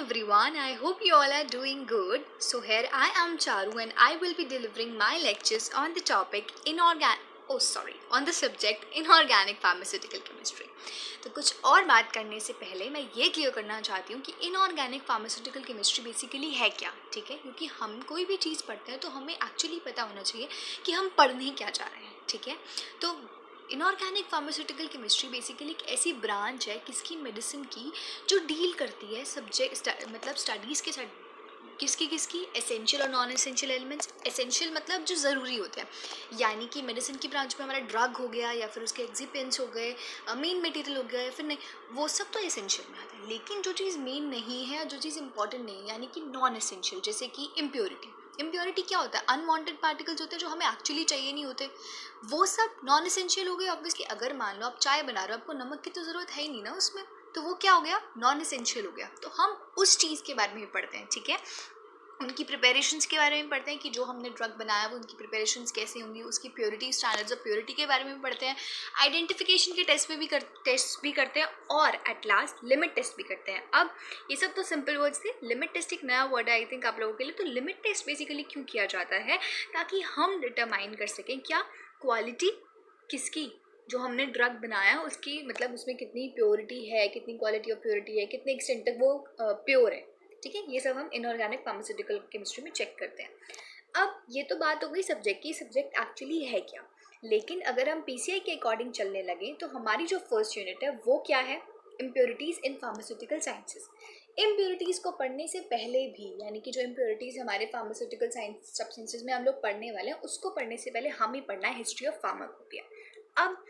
everyone, I hope you all are doing good. So here I am Charu and I will be delivering my lectures on the topic on the subject inorganic pharmaceutical chemistry. तो कुछ और बात करने से पहले मैं ये clear करना चाहती हूँ कि इनऑर्गेनिक फार्मास्यूटिकल केमिस्ट्री बेसिकली है क्या, ठीक है। क्योंकि हम कोई भी चीज़ पढ़ते हैं तो हमें एक्चुअली पता होना चाहिए कि हम पढ़ने क्या चाह रहे हैं, ठीक है। तो इनऑर्गेनिक फार्मास्यूटिकल केमिस्ट्री बेसिकली एक ऐसी ब्रांच है किसकी मेडिसिन की जो डील करती है सब्जेक्ट मतलब स्टडीज़ के साथ किसकी एसेंशियल और नॉन एसेंशियल एलिमेंट्स। एसेंशियल मतलब जो ज़रूरी होते हैं, यानी कि मेडिसिन की ब्रांच में हमारा ड्रग हो गया या फिर उसके एक्सिपिएंट्स हो गए, मेन मटेरियल हो गया या फिर नहीं, वो सब तो एसेंशियल में आता है। लेकिन जो चीज़ मेन नहीं है, जो चीज़ इंपॉर्टेंट नहीं है, यानी कि नॉन एसेंशियल, जैसे कि इम्प्योरिटी क्या होता है? अनवांटेड पार्टिकल्स होते हैं जो हमें एक्चुअली चाहिए नहीं होते, वो सब नॉन एसेंशियल हो गए। ऑब्वियसली अगर मान लो आप चाय बना रहे हो, आपको नमक की तो ज़रूरत है ही नहीं ना उसमें, तो वो क्या हो गया? नॉन एसेंशियल हो गया। तो हम उस चीज़ के बारे में भी पढ़ते हैं, ठीक है। उनकी प्रिपरेशंस के बारे में पढ़ते हैं कि जो हमने ड्रग बनाया वो उनकी प्रिपरेशंस कैसे होंगी, उसकी प्योरिटी, स्टैंडर्ड्स ऑफ प्योरिटी के बारे में भी पढ़ते हैं। आइडेंटिफिकेशन के टेस्ट भी करते हैं और एट लास्ट लिमिट टेस्ट भी करते हैं। अब ये सब तो सिंपल वर्ड्स थे, लिमिट टेस्ट एक नया वर्ड है आई थिंक आप लोगों के लिए। तो लिमिट टेस्ट बेसिकली क्यों किया जाता है? ताकि हम डिटरमाइन कर सकें क्या क्वालिटी किसकी, जो हमने ड्रग बनाया उसकी, मतलब उसमें कितनी प्योरिटी है, कितनी क्वालिटी ऑफ प्योरिटी है, कितने एक्सटेंट तक वो प्योर है, ठीक है। ये सब हम इनऑर्गेनिक फार्मास्यूटिकल केमिस्ट्री में चेक करते हैं। अब ये तो बात हो गई सब्जेक्ट की, सब्जेक्ट एक्चुअली है क्या। लेकिन अगर हम पीसीआई के अकॉर्डिंग चलने लगे तो हमारी जो फर्स्ट यूनिट है वो क्या है? Impurities in pharmaceutical sciences. Impurities को पढ़ने से पहले भी, यानी कि जो इम्प्योरिटीज़ हमारे फार्मास्यूटिकल साइंस सब्सटेंसेज में हम लोग पढ़ने वाले हैं, उसको पढ़ने से पहले हम ही पढ़ना है हिस्ट्री ऑफ फार्माकोपिया। अब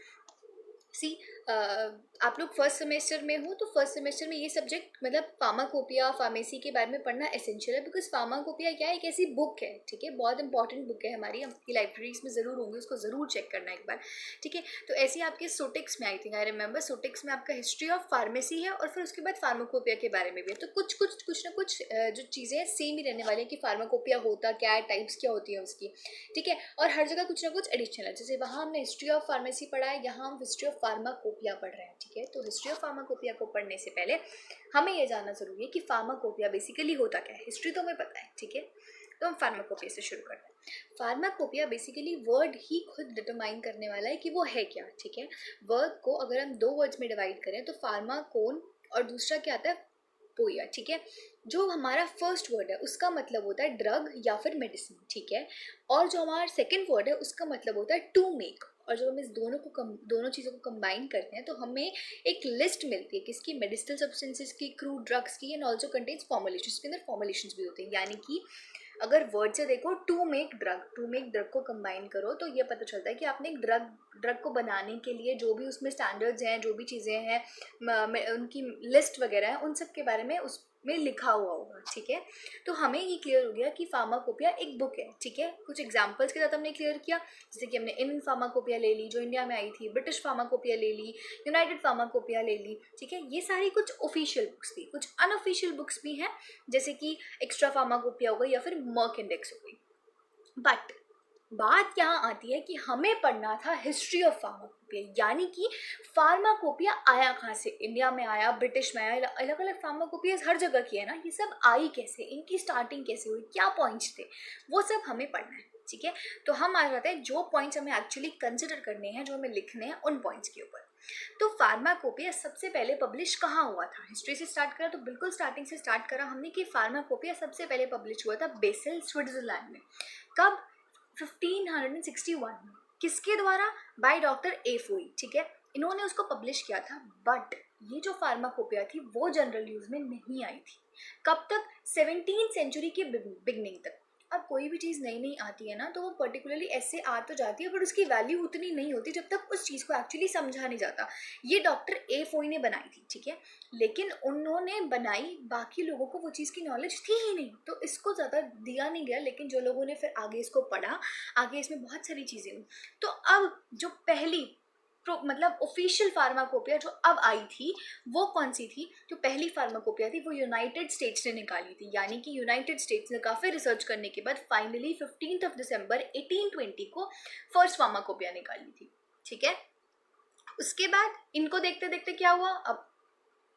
आप लोग फर्स्ट सेमेस्टर में हो तो फर्स्ट सेमेस्टर में ये सब्जेक्ट मतलब फार्माकोपिया, फार्मेसी के बारे में पढ़ना एसेंशियल है। बिकॉज फार्माकोपिया क्या है? एक ऐसी बुक है, ठीक है, बहुत इंपॉर्टेंट बुक है हमारी, आपकी लाइब्रेरीज में ज़रूर होंगी, उसको ज़रूर चेक करना एक बार, ठीक है। तो ऐसे आपके सोटिक्स में, आई थिंक आई रिमेंबर, सोटिक्स में आपका हिस्ट्री ऑफ फार्मेसी है और फिर उसके बाद फार्माकोपिया के बारे में भी है। तो कुछ ना कुछ जो चीज़ें हैं सेम ही रहने वाली हैं कि फार्माकोपिया होता क्या है, टाइप्स क्या होती है उसकी, ठीक है। और हर जगह कुछ ना कुछ एडिशनल है, जैसे वहाँ हमने हिस्ट्री ऑफ फार्मेसी पढ़ा है, यहाँ हम हिस्ट्री ऑफ फार्माकोपिया पढ़ रहे हैं, ठीक है। तो हिस्ट्री ऑफ फार्माकोपिया को पढ़ने से पहले हमें ये जानना जरूरी है कि फार्माकोपिया बेसिकली होता क्या है। हिस्ट्री तो हमें पता है, ठीक है। तो हम फार्माकोपिया से शुरू करते हैं। फार्माकोपिया बेसिकली वर्ड ही खुद डिटरमाइन करने वाला है कि वो है क्या, ठीक है। वर्ड को अगर हम दो वर्ड्स में डिवाइड करें तो फार्माकोन और दूसरा क्या आता है? पोया, ठीक है। जो हमारा फर्स्ट वर्ड है उसका मतलब होता है ड्रग या फिर मेडिसिन, ठीक है। और जो हमारा सेकंड वर्ड है उसका मतलब होता है टू मेक। और जब हम इस दोनों चीज़ों को कंबाइन करते हैं तो हमें एक लिस्ट मिलती है किसकी? मेडिसिनल सब्सटेंसेस की, क्रूड ड्रग्स की, एंड ऑल्सो कंटेन्स फॉर्मुलेशन। इसके अंदर फॉर्मुलेशंस भी होते हैं, यानी कि अगर वर्ड से देखो टू मेक ड्रग को कंबाइन करो तो ये पता चलता है कि आपने एक ड्रग को बनाने के लिए जो भी उसमें स्टैंडर्ड्स हैं, जो भी चीज़ें हैं, उनकी लिस्ट वगैरह है, उन सब के बारे में उसमें लिखा हुआ होगा, ठीक है। तो हमें ये क्लियर हो गया कि फार्माकोपिया एक बुक है, ठीक है। कुछ एग्जांपल्स के साथ हमने क्लियर किया, जैसे कि हमने इंडियन फार्माकोपिया ले ली जो इंडिया में आई थी, ब्रिटिश फार्माकोपिया ले ली, यूनाइटेड फार्माकोपिया ले ली, ठीक है। ये सारी कुछ ऑफिशियल बुक्स थी, कुछ अनऑफिशियल बुक्स भी हैं, जैसे कि एक्स्ट्रा फार्माकोपिया हो गई या फिर मर्क इंडेक्स हो गई। बट बात यहाँ आती है कि हमें पढ़ना था हिस्ट्री ऑफ फार्माकोपिया, यानी कि फार्माकोपिया आया कहाँ से? इंडिया में आया, ब्रिटिश में आया, अलग अलग फार्माकोपिया हर जगह की है ना, ये सब आई कैसे, इनकी स्टार्टिंग कैसे हुई, क्या पॉइंट्स थे, वो सब हमें पढ़ना है, ठीक है। तो हम आ जाते हैं जो पॉइंट्स हमें एक्चुअली कंसिडर करने हैं, जो हमें लिखने हैं उन पॉइंट्स के ऊपर। तो फार्माकोपिया सबसे पहले पब्लिश कहाँ हुआ था? हिस्ट्री से स्टार्ट करा तो बिल्कुल स्टार्टिंग से स्टार्ट करा हमने कि फार्माकोपिया सबसे पहले पब्लिश हुआ था बेसेल, स्विट्जरलैंड में। कब? 1561 में। किसके द्वारा? बाय डॉक्टर एफोई, ठीक है। इन्होंने उसको पब्लिश किया था। बट ये जो फार्माकोपिया थी वो जनरल यूज में नहीं आई थी। कब तक? 17th सेंचुरी के बिगनिंग तक। अब कोई भी चीज़ नई नई आती है ना तो वो पर्टिकुलरली ऐसे आ तो जाती है, बट उसकी वैल्यू उतनी नहीं होती जब तक उस चीज़ को एक्चुअली समझा नहीं जाता। ये डॉक्टर ए फोई ने बनाई थी, ठीक है। लेकिन उन्होंने बनाई, बाकी लोगों को वो चीज़ की नॉलेज थी ही नहीं, तो इसको ज़्यादा दिया नहीं गया। लेकिन जो लोगों ने फिर आगे इसको पढ़ा, आगे इसमें बहुत सारी चीज़ें हुई। तो अब जो पहली मतलब ऑफिशियल फार्माकोपिया जो अब आई थी वो कौन सी थी? जो पहली फार्माकोपिया थी वो यूनाइटेड स्टेट्स ने निकाली थी, यानी कि यूनाइटेड स्टेट्स ने काफ़ी रिसर्च करने के बाद फाइनली 15 दिसंबर 1820 को फर्स्ट फार्माकोपिया निकाली थी, ठीक है। उसके बाद इनको देखते देखते क्या हुआ? अब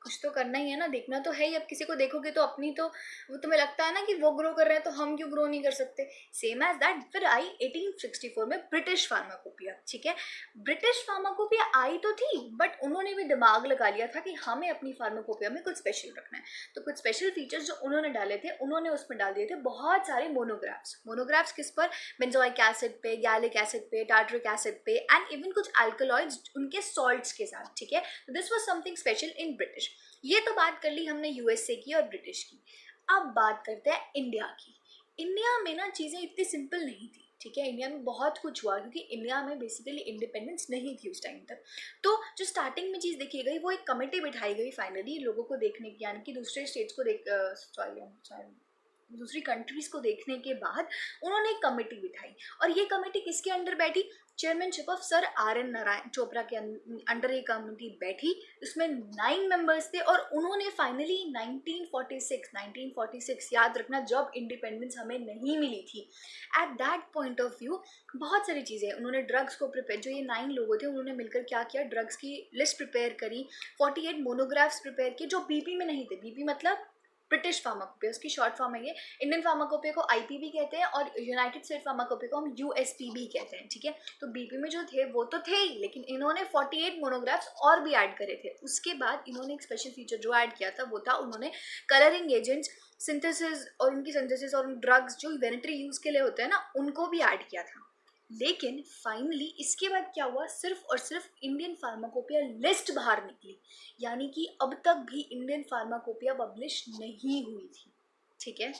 कुछ तो करना ही है ना, देखना तो है ही। अब किसी को देखोगे तो अपनी तो वो तुम्हें लगता है ना कि वो ग्रो कर रहे हैं तो हम क्यों ग्रो नहीं कर सकते। सेम एज दैट फिर आई 1864 में ब्रिटिश फार्माकोपिया, ठीक है। ब्रिटिश फार्माकोपिया आई तो थी बट उन्होंने भी दिमाग लगा लिया था कि हमें अपनी फार्माकोपिया में कुछ स्पेशल रखना है। तो कुछ स्पेशल फीचर्स जो उन्होंने डाले थे, उन्होंने उसमें डाल दिए थे बहुत सारे मोनोग्राफ्स। मोनोग्राफ्स किस पर? बेंजोइक एसिड पे, गैलिक एसिड पे, टार्टरिक एसिड पे, एंड इवन कुछ अल्कलॉइड्स उनके सॉल्ट्स के साथ, ठीक है। This was something special in British. ये तो बात कर ली हमने यूएसए की और ब्रिटिश की। अब बात करते हैं इंडिया की। इंडिया में ना चीज़ें इतनी सिंपल नहीं थी, ठीक है। इंडिया में बहुत कुछ हुआ क्योंकि इंडिया में बेसिकली इंडिपेंडेंस नहीं थी उस टाइम तक। तो जो स्टार्टिंग में चीज़ देखी गई वो एक कमेटी बिठाई गई फाइनली लोगों को देखने की, यानी कि दूसरे स्टेट्स को देख दूसरी कंट्रीज को देखने के बाद उन्होंने एक कमेटी बिठाई। और ये कमेटी किसके अंडर बैठी? Chairmanship of sir RN. Narayan Chopra के अंडर ये कमेटी बैठी। इसमें 9 मेंबर्स थे और उन्होंने फाइनली 1946 याद रखना, जब इंडिपेंडेंस हमें नहीं मिली थी, at that point of view बहुत सारी चीज़ें उन्होंने ड्रग्स को प्रिपेयर, जो ये 9 लोगों थे उन्होंने मिलकर क्या किया, ड्रग्स की लिस्ट प्रिपेयर करी, 48 मोनोग्राफ्स प्रिपेयर किए जो बीपी में नहीं थे। बीपी मतलब ब्रिटिश फार्माकोपिया, उसकी शॉर्ट फॉर्म है ये। इंडियन फार्माकोपिया को आईपीवी कहते हैं और यूनाइटेड स्टेट फार्माकोपिया को हम यूएसपीबी कहते हैं, ठीक है। तो बीपी में जो थे वो तो थे ही, लेकिन इन्होंने 48 मोनोग्राफ्स और भी ऐड करे थे। उसके बाद इन्होंने एक स्पेशल फीचर जो ऐड किया था वो था उन्होंने कलरिंग एजेंट्स, सिंथेसिस और उनकी सिंथेसिस और ड्रग्स जो वेनेटरी यूज के लिए होते हैं ना, उनको भी ऐड किया था। लेकिन फाइनली इसके बाद क्या हुआ, सिर्फ और सिर्फ इंडियन फार्माकोपिया लिस्ट बाहर निकली, यानी कि अब तक भी इंडियन फार्माकोपिया पब्लिश नहीं हुई थी, ठीक है।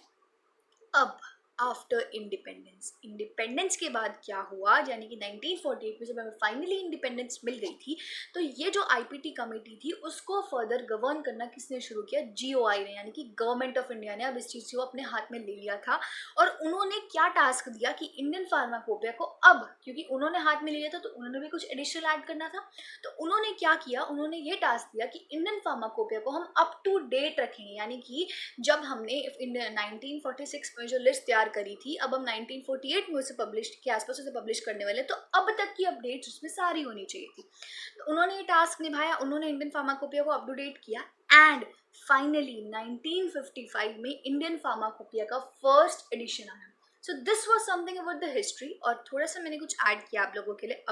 अब आफ्टर इंडिपेंडेंस के बाद क्या हुआ, यानी कि 1948 में जब हमें फाइनली इंडिपेंडेंस मिल गई थी, तो ये जो आईपीटी कमेटी थी उसको फर्दर गवर्न करना किसने शुरू किया? जीओआई ने, यानी कि गवर्नमेंट ऑफ इंडिया ने अब इस चीज़ को अपने हाथ में ले लिया था। और उन्होंने क्या टास्क दिया कि इंडियन फार्माकोपिया को अब, क्योंकि उन्होंने हाथ में ले लिया था तो उन्होंने भी कुछ एडिशनल ऐड करना था, तो उन्होंने क्या किया, उन्होंने ये टास्क दिया कि इंडियन फार्माकोपिया को हम अप टू डेट रखेंगे। यानी कि जब हमने 1946 में जो लिस्ट तैयार करी थी, अब हम 1948 में उसे पब्लिश के आसपास उसे पब्लिश करने वाले, तो अब तक की अपडेट्स उसमें सारी होनी चाहिए थी। तो उन्होंने ये टास्क निभाया, उन्होंने इंडियन फार्माकोपिया को अप टू डेट किया, एंड फाइनली 1955 में इंडियन फार्माकोपिया का फर्स्ट एडिशन आया। So this was something about the history. और थोड़ा सा मैंने कुछ ऐड किया आप लोगों के लिए।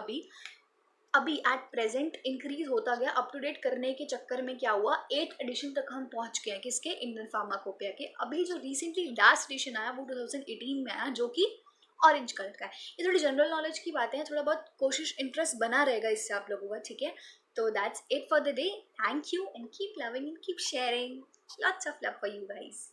अभी एट प्रेजेंट इंक्रीज होता गया, अप टू डेट करने के चक्कर में क्या हुआ, 8th एडिशन तक हम पहुंच गए हैं। किसके? इंडियन फार्माकोपिया के। अभी जो रिसेंटली लास्ट एडिशन आया वो 2018 में आया, जो कि ऑरेंज कलर का है। ये थोड़ी जनरल नॉलेज की बातें हैं, थोड़ा बहुत कोशिश इंटरेस्ट बना रहेगा इससे आप लोगों का, ठीक है। तो that's it for the day. Thank you and keep loving and keep sharing. Lots of love for you guys.